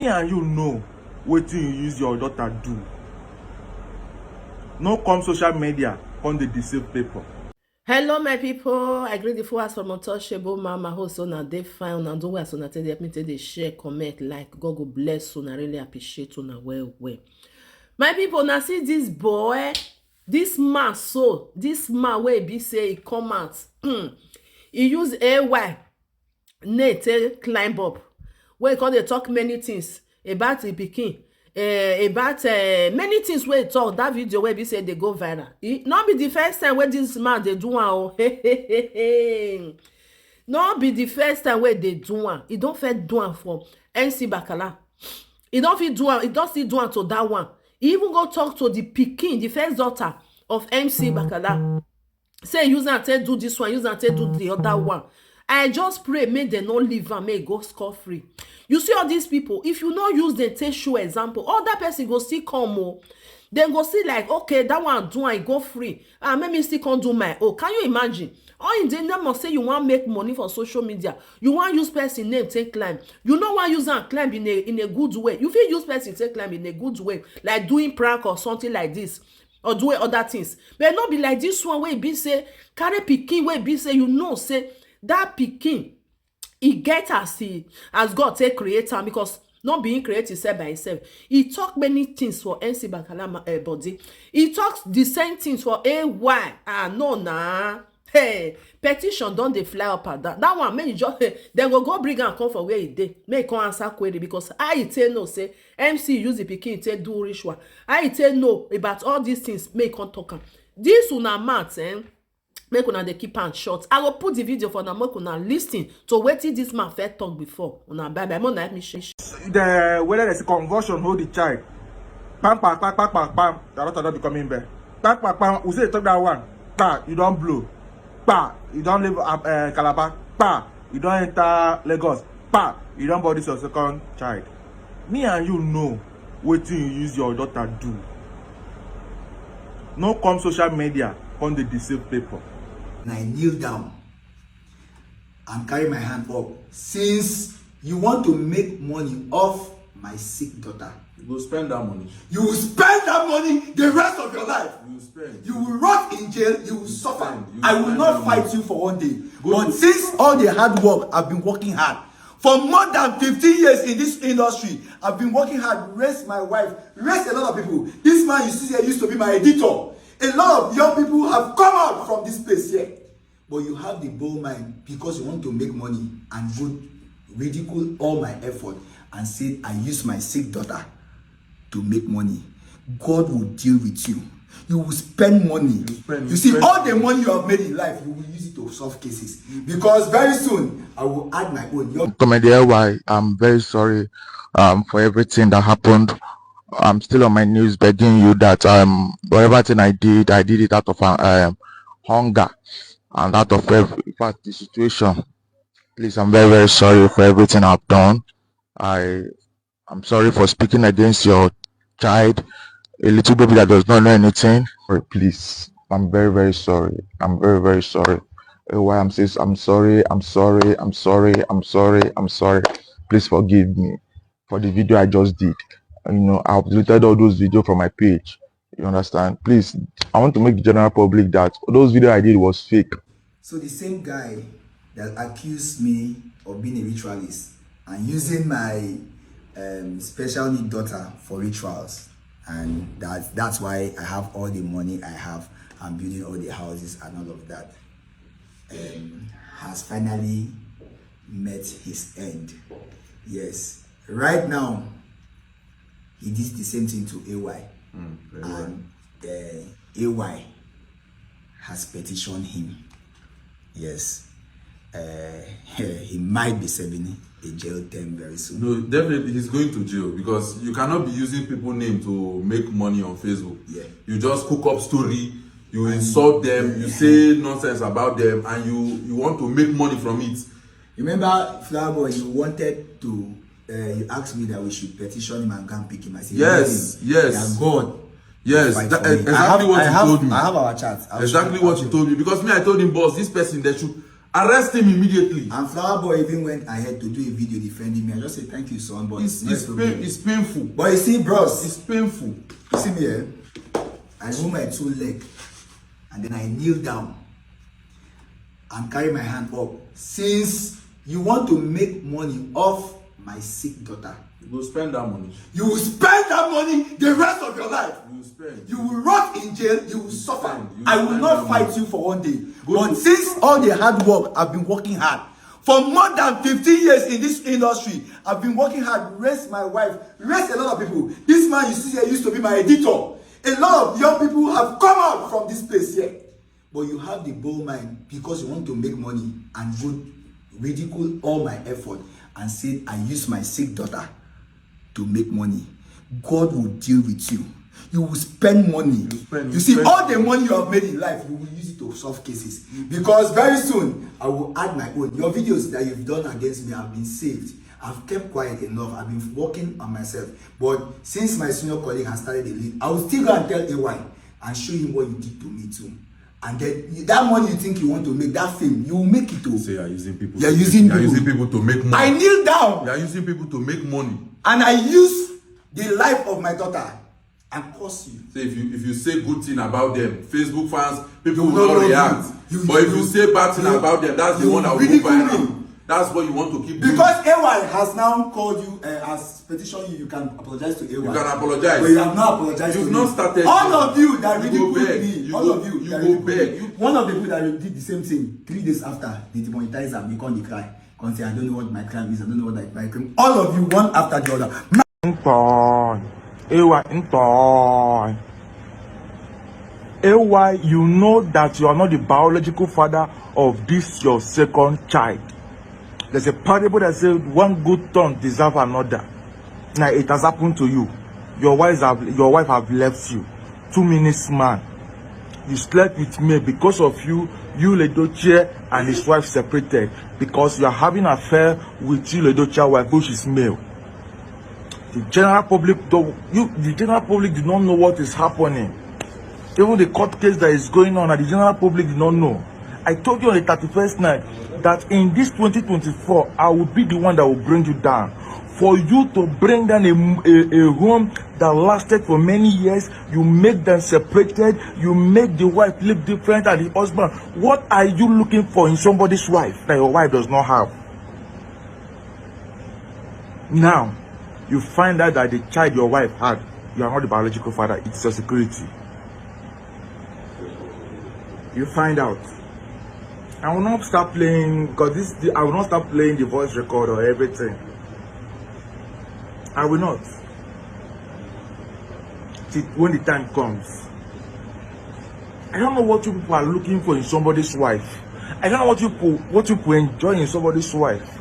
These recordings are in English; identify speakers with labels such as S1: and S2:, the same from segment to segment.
S1: And you know wetin you use your daughter do. No come social media come dey deceive people.
S2: Hello my people, I greet the full house from untouchable mama host una dey fine una do well, so una take help me take dey share, comment, like. God go bless una, really appreciate una well. My people, now see this boy, this man, so this man wey be say he come out, he use ay name take climb up, wey come dey talk many things about the pikin, about many things wey talk that video wey be say dey go viral. E no be the first time wey this man dey do am o. No be the first time wey dey do am. E don first do am for Mbakara. E don fit do am. E don still do am to that one. E even go talk to the pikin, the first daughter of Mbakara. Say use am take do this one, use am take do the other one. I just pray make dem no leave am, make e go scot free. You see all these people, if you no use dem take show example, other person go still come o. Dem go see like, okay, that one do am, e go free. Make me still come do my own. Can you imagine? All in the name of say you wan make money for social media, you wan use person name take climb. You no wan use am climb in a good way. You fit use person take climb in a good way, like doing prank or something like this, or doing other things. But no be like this one wey be say carry pikin wey be say you know say that pikin e get as God take create am, because not being created himself by himself. He talk many things for Mbakara body. He talks the same things for AY. No nah. Hey, petition don dey fly up at that one. Make you just dem go bring am come for where e dey, make e come answer query, because how e take know say MC use the pikin take do ritual, how e take know about all these things, make e come talk am. This una mouth make una dey keep am short. I go put the video for una make una lis ten to wetin this man first talk before. Una bye make una help me share.
S1: Whether there's a convulsion, hold the child. Pam pam pam pam pam pam. The daughter not be coming back. Pam pam pam. We say talk that one. Pa, you don't blow. Pa, you don't live Calabar. Pa, you don't enter Lagos. Pa, you don't body your second child. Me and you know wetin you use your daughter do. No come social media come dey deceive people.
S3: And I kneel down and carry my hand up. Since you want to make money off my sick daughter,
S4: you will spend that money.
S3: You will spend that money the rest of your life.
S4: You will spend.
S3: You will rot in jail. You will suffer.
S4: You will
S3: I will not fight you for one day. But since all the hard work, I've been working hard. For more than 15 years in this industry, I've been working hard, raised my wife, raised a lot of people. This man you see here used to be my editor. A lot of young people have come out from this place here. But you have the bold mind because you want to make money and go ridicule all my effort and say I use my sick daughter to make money. God will deal with you. You will spend money. You see, all the money you have made in life, you will use it to solve cases. Because very soon, I will add my own.
S5: Commander Y, I'm very sorry for everything that happened. I'm still on my knees begging you that whatever thing I did it out of hunger and out of in fact the situation. Please, I'm very, very sorry for everything I've done. I'm sorry for speaking against your child, a little baby that does not know anything. Please, I'm very, very sorry. I'm very, very sorry. Why I'm saying I'm sorry. Please forgive me for the video I just did. You know, I've deleted all those videos from my page. You understand? Please, I want to make the general public that those videos I did was fake.
S3: So the same guy that accused me of being a ritualist and using my special need daughter for rituals, and that's why I have all the money I have. I'm building all the houses and all of that, has finally met his end. Yes, right now he did the same thing to AY, and AY has petitioned him. Yes, he might be serving a jail term very soon.
S4: No, definitely he's going to jail, because you cannot be using people's name to make money on Facebook.
S3: Yeah,
S4: you just cook up story, you insult them, you say nonsense about them, and you want to make money from it.
S3: Remember, Flowerboy, you wanted to you asked me that we should petition him and go and pick him. I said,
S4: yes,
S3: God.
S4: Yes, exactly what you told me.
S3: I have our chat.
S4: Exactly what you told me, because me, I told him, boss, this person, they should. Arrest him immediately.
S3: And Flower Boy even went ahead to do a video defending me. I just say thank you, son, but
S4: It's painful.
S3: But you see, bros,
S4: It's painful.
S3: you see me here? I remove my 2 legs and then I kneel down and carry my hand up. Since you want to make money off my sick daughter,
S4: You will spend that money.
S3: you will spend that money the rest of your life.
S4: You will spend.
S3: You will rot in jail, you will suffer.
S4: You
S3: I will
S4: spend
S3: not
S4: that
S3: fight
S4: money.
S3: you for one day.
S4: Go
S3: But
S4: to-
S3: since all the hard work, I've been working hard. For more than 15 years in this industry, I've been working hard, raised my wife, raised a lot of people. This man you see here used to be my editor. A lot of young people have come out from this place here. But you have the bold mind because you want to make money and go ridicule all my effort and say I use my sick daughter to make money. God will deal with you. You will spend money. You see, all the money you have made in life, you will use it to solve cases. Because very soon, I will add my own. Your videos that you've done against me have been saved. I've kept quiet enough. I've been working on myself. But since my senior colleague has started the lead, I will still go and tell AY and show him what you did to me too. And then that money you think you want to make, that fame, you will make it too.
S4: Say you are using people.
S3: You're using
S4: people to make money.
S3: I kneel down.
S4: You are using people to make money.
S3: And I use the life of my daughter and curse you.
S4: Say if you say good thing about them, Facebook fans, people
S3: You
S4: will not
S3: know
S4: react.
S3: you.
S4: But if you say bad thing about them, that's the
S3: you
S4: one that will
S3: ridicule
S4: go viral.
S3: me.
S4: That's what you want to keep doing.
S3: Because AY has now called you, has petitioned you, you can apologize to AY.
S4: You can apologize.
S3: But you have not apologized
S4: You've
S3: to
S4: not
S3: me.
S4: started.
S3: All of you that
S4: You go
S3: ridiculed
S4: beg.
S3: me,
S4: You
S3: all
S4: go-
S3: of you
S4: you
S3: that
S4: go
S3: ridiculed
S4: beg.
S3: me. One of the people that did the same thing, 3 days after, they demonetized and become the cry. Come say, I don't know what my crime is, I don't know what my crime. All of you, one after the other.
S5: AY, you know that you are not the biological father of this your second child. There's a parable that says one good turn deserves another. Now it has happened to you. Your wife have left you. 2 minutes man. You slept with me because of you Ledochie and his wife separated because you are having an affair with Ledochie wife, which is male. The general public did not know what is happening. Even the court case that is going on, and the general public did not know. I told you on the 31st night that in this 2024, I will be the one that will bring you down. For you to bring down a home that lasted for many years, you make them separated, you make the wife live different and the husband. What are you looking for in somebody's wife that your wife does not have? Now, you find out that the child your wife had, you are not the biological father, it's your security. You find out. I will not start playing because I will not start playing the voice record or everything. I will not. Till when the time comes. I don't know what you people are looking for in somebody's wife. I don't know what you people enjoy in somebody's wife.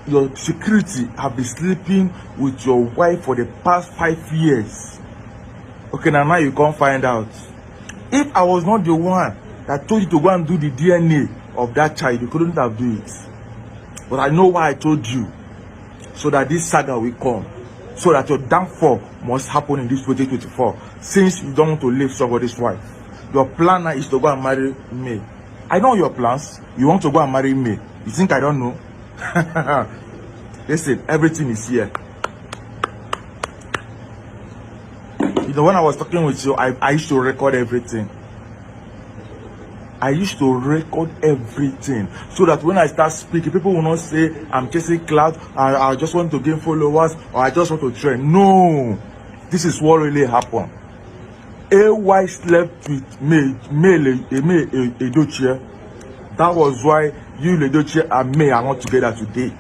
S5: Your security have been sleeping with your wife for the past 5 years. Okay, now you can't find out. If I was not the one that told you to go and do the DNA of that child, you couldn't have done it. But I know why I told you. So that this saga will come. So that your downfall must happen in this 2024. Since you don't want to leave somebody's wife. Your plan now is to go and marry me. I know your plans. You want to go and marry me. You think I don't know? Listen, everything is here. You know, when I was talking with you, I used to record everything. I used to record everything so that when I start speaking, people will not say I'm chasing clout, I just want to gain followers, or I just want to trend. No, this is what really happened. AY slept with me, Ledochie. That was why you, Ledochie, and me are not together today.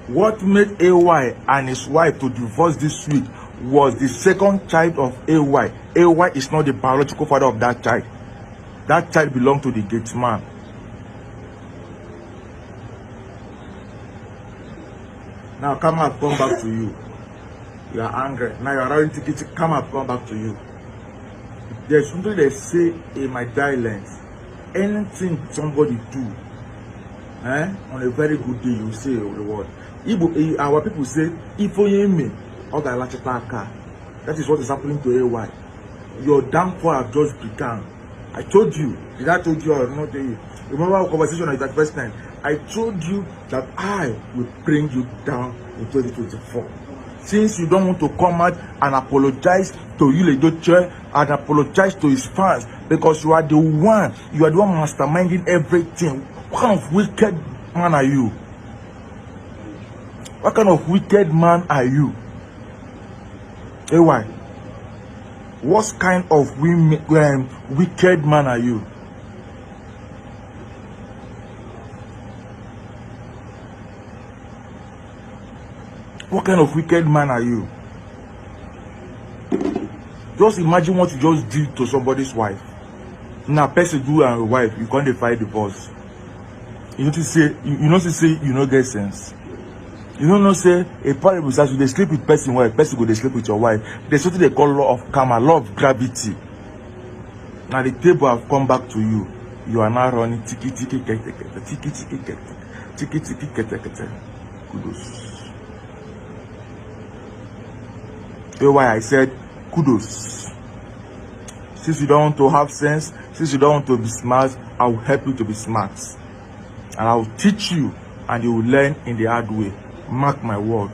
S5: What made AY and his wife to divorce this week was the second child of AY. AY is not the biological father of that child. That child belonged to the gate man. Now come up, come back to you. You are angry. Now you are already thinking, come up, come back to you. There's something they say in my dialects. Anything somebody do, on a very good day, you say a reward. Our people say, if you me, that is what is happening to AY. Your downfall has just begun.
S1: I told you. Did I told you or not tell you? Remember our conversation at that first time? I told you that I will bring you down in 2024. Since you don't want to come out and apologize to Yule Doche and apologize to his fans because you are the one masterminding everything. What kind of wicked man are you? What kind of wicked man are you? AY, what kind of wicked man are you? What kind of wicked man are you? Just imagine what you just did to somebody's wife. Now, person do and your wife, you can't fight divorce. You know to say, you know get sense. You don't know say a parable says you they sleep with person wife, person go they sleep with your wife. There's something they call law of karma, law of gravity. Now the table have come back to you. You are now running tiki tiki kete kete, tiki tiki kete, tiki tiki kete kete. Kudos. That's why I said kudos. Since you don't want to have sense, since you don't want to be smart, I will help you to be smart. And I will teach you and you will learn in the hard way. Mark my word.